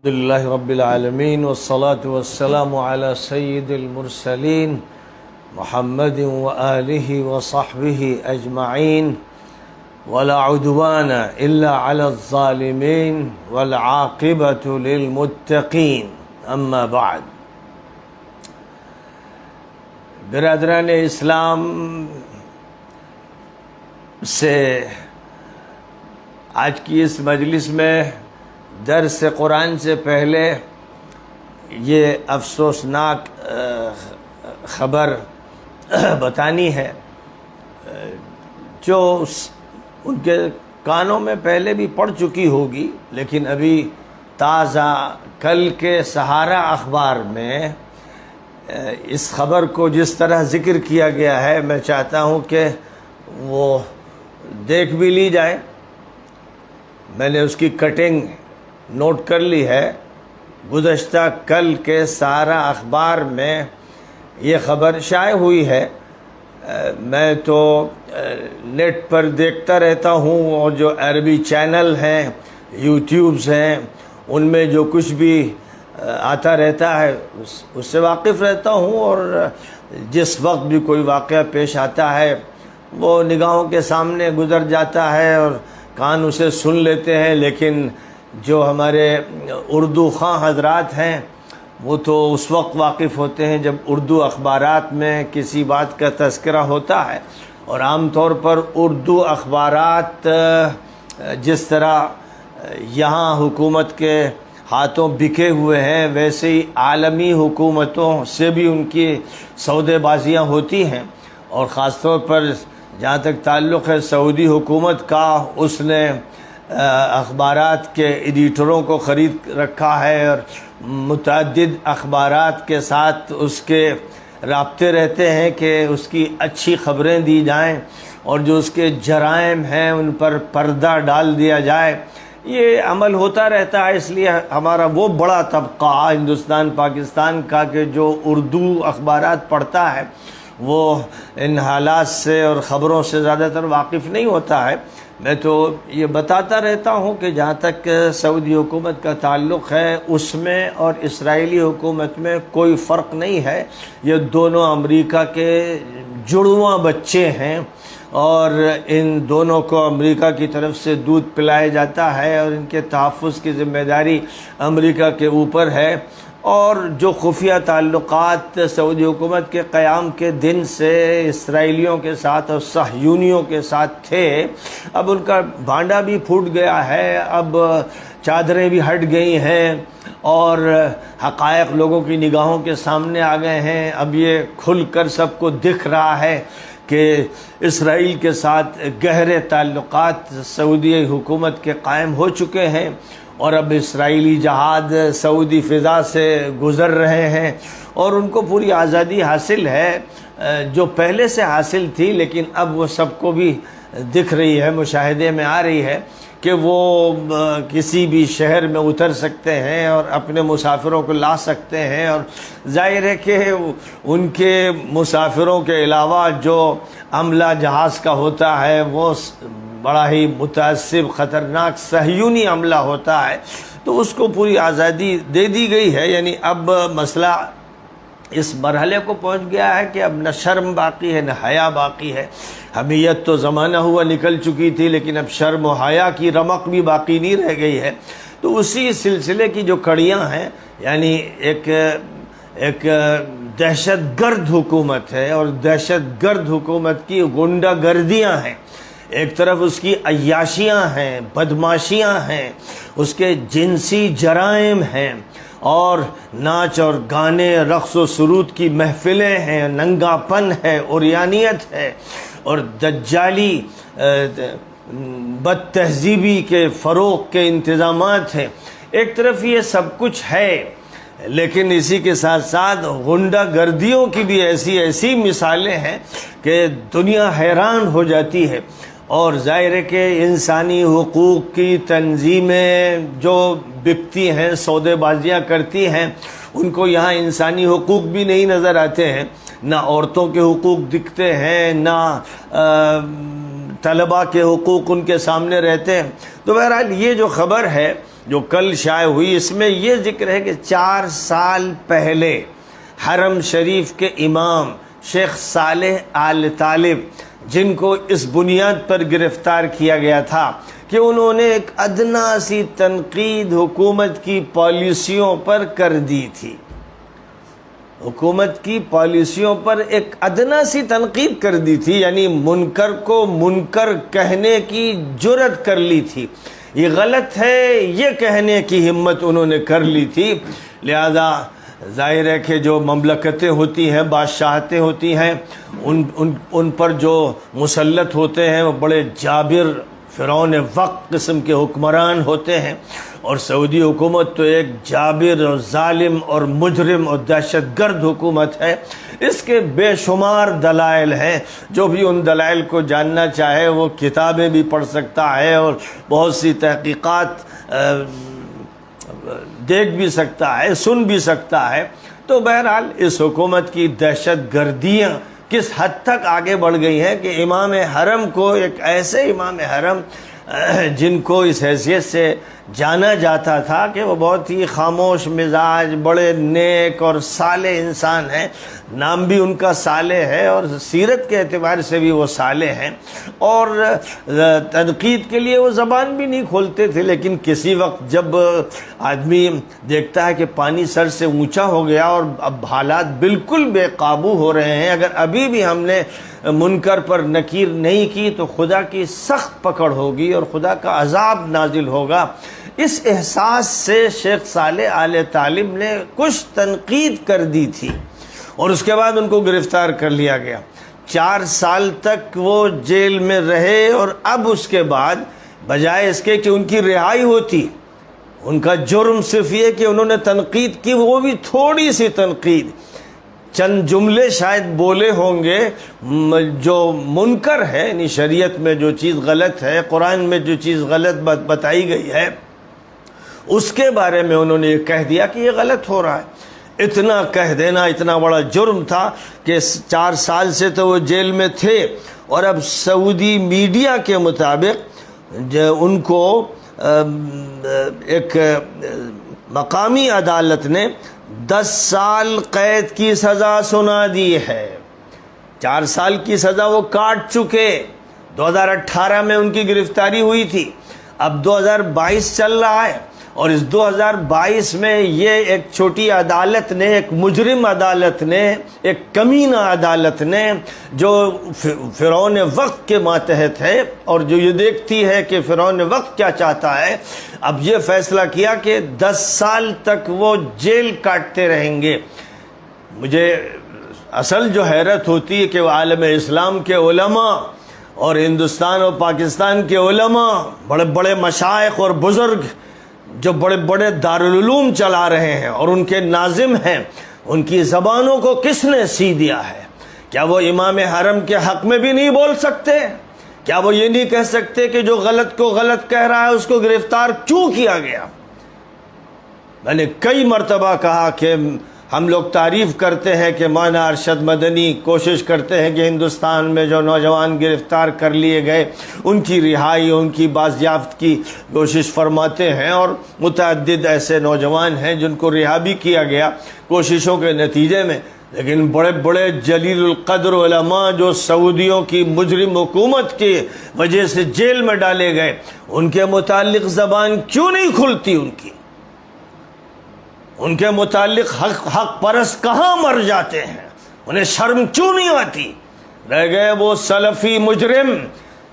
لله رب العالمين والصلاة والسلام على سيد المرسلين محمد وآله وصحبه أجمعين ولا عدوان إلا على الظالمين والعاقبة للمتقين أما بعد. برادران اسلام سے آج کی اس مجلس میں درس قرآن سے پہلے یہ افسوسناک خبر بتانی ہے جو ان کے کانوں میں پہلے بھی پڑ چکی ہوگی، لیکن ابھی تازہ کل کے سہارا اخبار میں اس خبر کو جس طرح ذکر کیا گیا ہے، میں چاہتا ہوں کہ وہ دیکھ بھی لی جائے. میں نے اس کی کٹنگ نوٹ کر لی ہے. گزشتہ کل کے سہارا اخبار میں یہ خبر شائع ہوئی ہے. میں تو نیٹ پر دیکھتا رہتا ہوں، اور جو عربی چینل ہیں، یوٹیوبز ہیں، ان میں جو کچھ بھی آتا رہتا ہے اس سے واقف رہتا ہوں، اور جس وقت بھی کوئی واقعہ پیش آتا ہے وہ نگاہوں کے سامنے گزر جاتا ہے اور کان اسے سن لیتے ہیں. لیکن جو ہمارے اردو خواں حضرات ہیں وہ تو اس وقت واقف ہوتے ہیں جب اردو اخبارات میں کسی بات کا تذکرہ ہوتا ہے. اور عام طور پر اردو اخبارات جس طرح یہاں حکومت کے ہاتھوں بکے ہوئے ہیں، ویسے ہی عالمی حکومتوں سے بھی ان کی سودے بازیاں ہوتی ہیں. اور خاص طور پر جہاں تک تعلق ہے سعودی حکومت کا، اس نے اخبارات کے ایڈیٹروں کو خرید رکھا ہے اور متعدد اخبارات کے ساتھ اس کے رابطے رہتے ہیں کہ اس کی اچھی خبریں دی جائیں اور جو اس کے جرائم ہیں ان پر پردہ ڈال دیا جائے. یہ عمل ہوتا رہتا ہے. اس لیے ہمارا وہ بڑا طبقہ ہندوستان پاکستان کا کہ جو اردو اخبارات پڑھتا ہے وہ ان حالات سے اور خبروں سے زیادہ تر واقف نہیں ہوتا ہے. میں تو یہ بتاتا رہتا ہوں کہ جہاں تک سعودی حکومت کا تعلق ہے اس میں اور اسرائیلی حکومت میں کوئی فرق نہیں ہے. یہ دونوں امریکہ کے جڑواں بچے ہیں اور ان دونوں کو امریکہ کی طرف سے دودھ پلایا جاتا ہے اور ان کے تحفظ کی ذمہ داری امریکہ کے اوپر ہے. اور جو خفیہ تعلقات سعودی حکومت کے قیام کے دن سے اسرائیلیوں کے ساتھ اور صہیونیوں کے ساتھ تھے، اب ان کا بھانڈا بھی پھوٹ گیا ہے. اب چادریں بھی ہٹ گئی ہیں اور حقائق لوگوں کی نگاہوں کے سامنے آ گئے ہیں. اب یہ کھل کر سب کو دکھ رہا ہے کہ اسرائیل کے ساتھ گہرے تعلقات سعودی حکومت کے قائم ہو چکے ہیں، اور اب اسرائیلی جہاد سعودی فضا سے گزر رہے ہیں اور ان کو پوری آزادی حاصل ہے جو پہلے سے حاصل تھی. لیکن اب وہ سب کو بھی دکھ رہی ہے، مشاہدے میں آ رہی ہے کہ وہ کسی بھی شہر میں اتر سکتے ہیں اور اپنے مسافروں کو لا سکتے ہیں. اور ظاہر ہے کہ ان کے مسافروں کے علاوہ جو عملہ جہاز کا ہوتا ہے وہ بڑا ہی متعصب خطرناک صہیونی عملہ ہوتا ہے، تو اس کو پوری آزادی دے دی گئی ہے. یعنی اب مسئلہ اس مرحلے کو پہنچ گیا ہے کہ اب نہ شرم باقی ہے نہ حیا باقی ہے. حمیت تو زمانہ ہوا نکل چکی تھی، لیکن اب شرم و حیا کی رمق بھی باقی نہیں رہ گئی ہے. تو اسی سلسلے کی جو کڑیاں ہیں، یعنی ایک دہشت گرد حکومت ہے اور دہشت گرد حکومت کی غنڈہ گردیاں ہیں. ایک طرف اس کی عیاشیاں ہیں، بدماشیاں ہیں، اس کے جنسی جرائم ہیں، اور ناچ اور گانے، رقص و سرود کی محفلیں ہیں، ننگا پن ہے، عریانیت ہے، اور دجالی بد تہذیبی کے فروغ کے انتظامات ہیں. ایک طرف یہ سب کچھ ہے، لیکن اسی کے ساتھ ساتھ غنڈہ گردیوں کی بھی ایسی مثالیں ہیں کہ دنیا حیران ہو جاتی ہے. اور ظاہر ہے کہ انسانی حقوق کی تنظیمیں جو بکتی ہیں، سودے بازیاں کرتی ہیں، ان کو یہاں انسانی حقوق بھی نہیں نظر آتے ہیں. نہ عورتوں کے حقوق دکھتے ہیں، نہ طلباء کے حقوق ان کے سامنے رہتے ہیں. تو بہرحال یہ جو خبر ہے جو کل شائع ہوئی، اس میں یہ ذکر ہے کہ 4 سال پہلے حرم شریف کے امام شیخ صالح آل طالب، جن کو اس بنیاد پر گرفتار کیا گیا تھا کہ انہوں نے ایک ادنا سی تنقید حکومت کی پالیسیوں پر کر دی تھی، حکومت کی پالیسیوں پر ایک ادنا سی تنقید کر دی تھی، یعنی منکر کو منکر کہنے کی جرت کر لی تھی، یہ غلط ہے یہ کہنے کی ہمت انہوں نے کر لی تھی۔ لہذا ظاہر ہے کہ جو مملکتیں ہوتی ہیں، بادشاہتیں ہوتی ہیں، ان پر جو مسلط ہوتے ہیں وہ بڑے جابر فرعون وقت قسم کے حکمران ہوتے ہیں، اور سعودی حکومت تو ایک جابر اور ظالم اور مجرم اور دہشت گرد حکومت ہے۔ اس کے بے شمار دلائل ہیں، جو بھی ان دلائل کو جاننا چاہے وہ کتابیں بھی پڑھ سکتا ہے اور بہت سی تحقیقات دیکھ بھی سکتا ہے، سن بھی سکتا ہے۔ تو بہرحال اس حکومت کی دہشت گردیاں کس حد تک آگے بڑھ گئی ہیں کہ امام حرم کو، ایک ایسے امام حرم جن کو اس حیثیت سے جانا جاتا تھا کہ وہ بہت ہی خاموش مزاج، بڑے نیک اور صالح انسان ہیں، نام بھی ان کا صالح ہے اور سیرت کے اعتبار سے بھی وہ صالح ہیں، اور تنقید کے لیے وہ زبان بھی نہیں کھولتے تھے، لیکن کسی وقت جب آدمی دیکھتا ہے کہ پانی سر سے اونچا ہو گیا اور اب حالات بالکل بے قابو ہو رہے ہیں، اگر ابھی بھی ہم نے منکر پر نکیر نہیں کی تو خدا کی سخت پکڑ ہوگی اور خدا کا عذاب نازل ہوگا، اس احساس سے شیخ صالح آل طالب نے کچھ تنقید کر دی تھی اور اس کے بعد ان کو گرفتار کر لیا گیا۔ 4 سال تک وہ جیل میں رہے، اور اب اس کے بعد بجائے اس کے کہ ان کی رہائی ہوتی، ان کا جرم صرف یہ کہ انہوں نے تنقید کی، وہ بھی تھوڑی سی تنقید، چند جملے شاید بولے ہوں گے، جو منکر ہے، یعنی شریعت میں جو چیز غلط ہے، قرآن میں جو چیز غلط بتائی گئی ہے، اس کے بارے میں انہوں نے یہ کہہ دیا کہ یہ غلط ہو رہا ہے۔ اتنا کہہ دینا اتنا بڑا جرم تھا کہ 4 سال سے تو وہ جیل میں تھے، اور اب سعودی میڈیا کے مطابق ان کو ایک مقامی عدالت نے 10 سال قید کی سزا سنا دی ہے۔ 4 سال کی سزا وہ کاٹ چکے، 2018 میں ان کی گرفتاری ہوئی تھی، اب 2022 چل رہا ہے، اور اس 2022 میں یہ ایک چھوٹی عدالت نے، ایک مجرم عدالت نے، ایک کمینہ عدالت نے، جو فرعون وقت کے ماتحت ہے اور جو یہ دیکھتی ہے کہ فرعون وقت کیا چاہتا ہے، اب یہ فیصلہ کیا کہ 10 سال تک وہ جیل کاٹتے رہیں گے۔ مجھے اصل جو حیرت ہوتی ہے کہ وہ عالم اسلام کے علماء اور ہندوستان اور پاکستان کے علماء، بڑے بڑے مشائخ اور بزرگ جو بڑے بڑے دارالعلوم چلا رہے ہیں اور ان کے ناظم ہیں، ان کی زبانوں کو کس نے سی دیا ہے؟ کیا وہ امام حرم کے حق میں بھی نہیں بول سکتے؟ کیا وہ یہ نہیں کہہ سکتے کہ جو غلط کو غلط کہہ رہا ہے اس کو گرفتار کیوں کیا گیا؟ میں نے کئی مرتبہ کہا کہ ہم لوگ تعریف کرتے ہیں کہ مولانا ارشد مدنی کوشش کرتے ہیں کہ ہندوستان میں جو نوجوان گرفتار کر لیے گئے ان کی رہائی، ان کی بازیافت کی کوشش فرماتے ہیں، اور متعدد ایسے نوجوان ہیں جن کو رہا بھی کیا گیا کوششوں کے نتیجے میں، لیکن بڑے بڑے جلیل القدر علماء جو سعودیوں کی مجرم حکومت کی وجہ سے جیل میں ڈالے گئے، ان کے متعلق زبان کیوں نہیں کھلتی؟ ان کے متعلق حق پرست کہاں مر جاتے ہیں؟ انہیں شرم کیوں نہیں آتی؟ رہ گئے وہ سلفی مجرم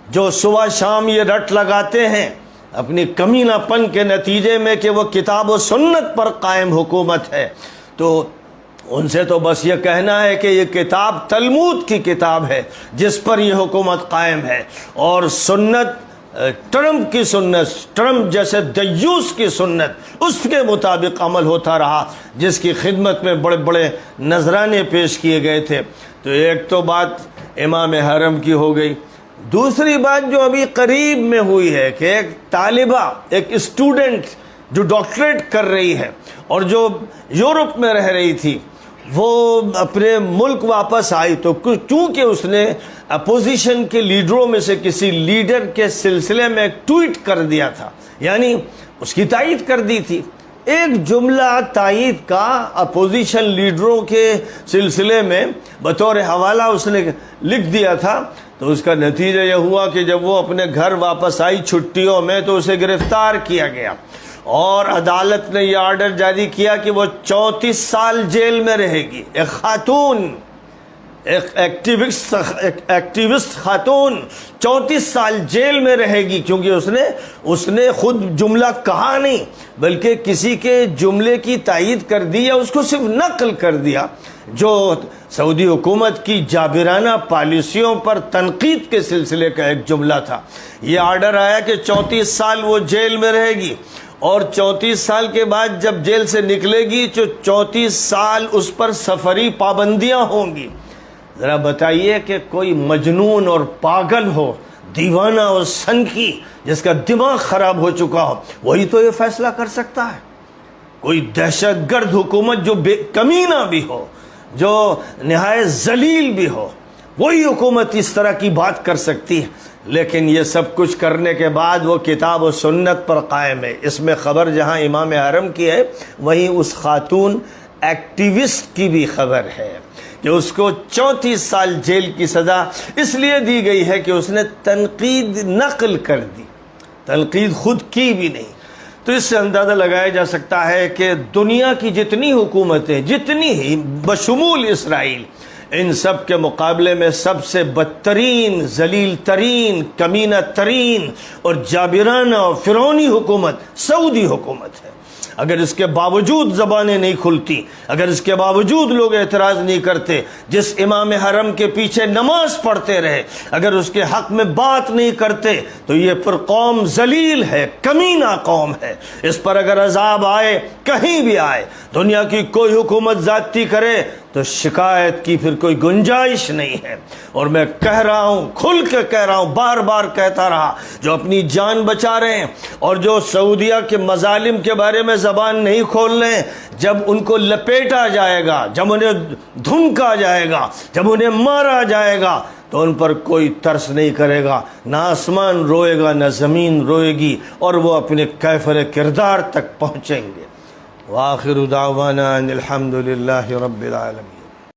جو صبح شام یہ رٹ لگاتے ہیں اپنی کمینہ پن کے نتیجے میں کہ وہ کتاب و سنت پر قائم حکومت ہے، تو ان سے تو بس یہ کہنا ہے کہ یہ کتاب تلمود کی کتاب ہے جس پر یہ حکومت قائم ہے، اور سنت ٹرمپ کی سنت، ٹرمپ جیسے دیوس کی سنت، اس کے مطابق عمل ہوتا رہا جس کی خدمت میں بڑے بڑے نذرانے پیش کیے گئے تھے۔ تو ایک تو بات امام حرم کی ہو گئی، دوسری بات جو ابھی قریب میں ہوئی ہے کہ ایک طالبہ، ایک اسٹوڈنٹ جو ڈاکٹریٹ کر رہی ہے اور جو یورپ میں رہ رہی تھی، وہ اپنے ملک واپس آئی، تو چونکہ اس نے اپوزیشن کے لیڈروں میں سے کسی لیڈر کے سلسلے میں ایک ٹویٹ کر دیا تھا، یعنی اس کی تائید کر دی تھی۔ ایک جملہ تائید کا اپوزیشن لیڈروں کے سلسلے میں بطور حوالہ اس نے لکھ دیا تھا، تو اس کا نتیجہ یہ ہوا کہ جب وہ اپنے گھر واپس آئی چھٹیوں میں تو اسے گرفتار کیا گیا، اور عدالت نے یہ آرڈر جاری کیا کہ وہ 34 سال جیل میں رہے گی۔ ایک خاتون، ایک ایکٹیوسٹ خاتون 34 سال جیل میں رہے گی، کیونکہ اس نے خود جملہ کہا نہیں بلکہ کسی کے جملے کی تائید کر دی یا اس کو صرف نقل کر دیا، جو سعودی حکومت کی جابرانہ پالیسیوں پر تنقید کے سلسلے کا ایک جملہ تھا۔ یہ آرڈر آیا کہ 34 سال وہ جیل میں رہے گی، اور 34 سال کے بعد جب جیل سے نکلے گی تو 34 سال اس پر سفری پابندیاں ہوں گی۔ ذرا بتائیے کہ کوئی مجنون اور پاگل ہو، دیوانہ اور سنکی، جس کا دماغ خراب ہو چکا ہو، وہی تو یہ فیصلہ کر سکتا ہے۔ کوئی دہشت گرد حکومت جو بے کمینہ بھی ہو، جو نہایت ذلیل بھی ہو، وہی حکومت اس طرح کی بات کر سکتی ہے۔ لیکن یہ سب کچھ کرنے کے بعد وہ کتاب و سنت پر قائم ہے۔ اس میں خبر جہاں امام حرم کی ہے، وہیں اس خاتون ایکٹیوسٹ کی بھی خبر ہے کہ اس کو 34 سال جیل کی سزا اس لیے دی گئی ہے کہ اس نے تنقید نقل کر دی، تنقید خود کی بھی نہیں۔ تو اس سے اندازہ لگایا جا سکتا ہے کہ دنیا کی جتنی حکومتیں، جتنی ہی بشمول اسرائیل، ان سب کے مقابلے میں سب سے بدترین، ذلیل ترین، کمینہ ترین اور جابرانہ اور فرعونی حکومت سعودی حکومت ہے۔ اگر اس کے باوجود زبانیں نہیں کھلتی، اگر اس کے باوجود لوگ اعتراض نہیں کرتے، جس امام حرم کے پیچھے نماز پڑھتے رہے، اگر اس کے حق میں بات نہیں کرتے، تو یہ پھر قوم ذلیل ہے، کمینہ قوم ہے۔ اس پر اگر عذاب آئے، کہیں بھی آئے، دنیا کی کوئی حکومت زیادتی کرے تو شکایت کی پھر کوئی گنجائش نہیں ہے۔ اور میں کہہ رہا ہوں، کھل کے کہہ رہا ہوں، بار بار کہتا رہا، جو اپنی جان بچا رہے ہیں اور جو سعودیہ کے مظالم کے بارے میں زبان نہیں کھول رہے ہیں، جب ان کو لپیٹا جائے گا، جب انہیں دھنکا جائے گا، جب انہیں مارا جائے گا، تو ان پر کوئی ترس نہیں کرے گا، نہ آسمان روئے گا، نہ زمین روئے گی، اور وہ اپنے کیفر کردار تک پہنچیں گے۔ وآخر دعوانا ان الحمد للہ رب العالمین۔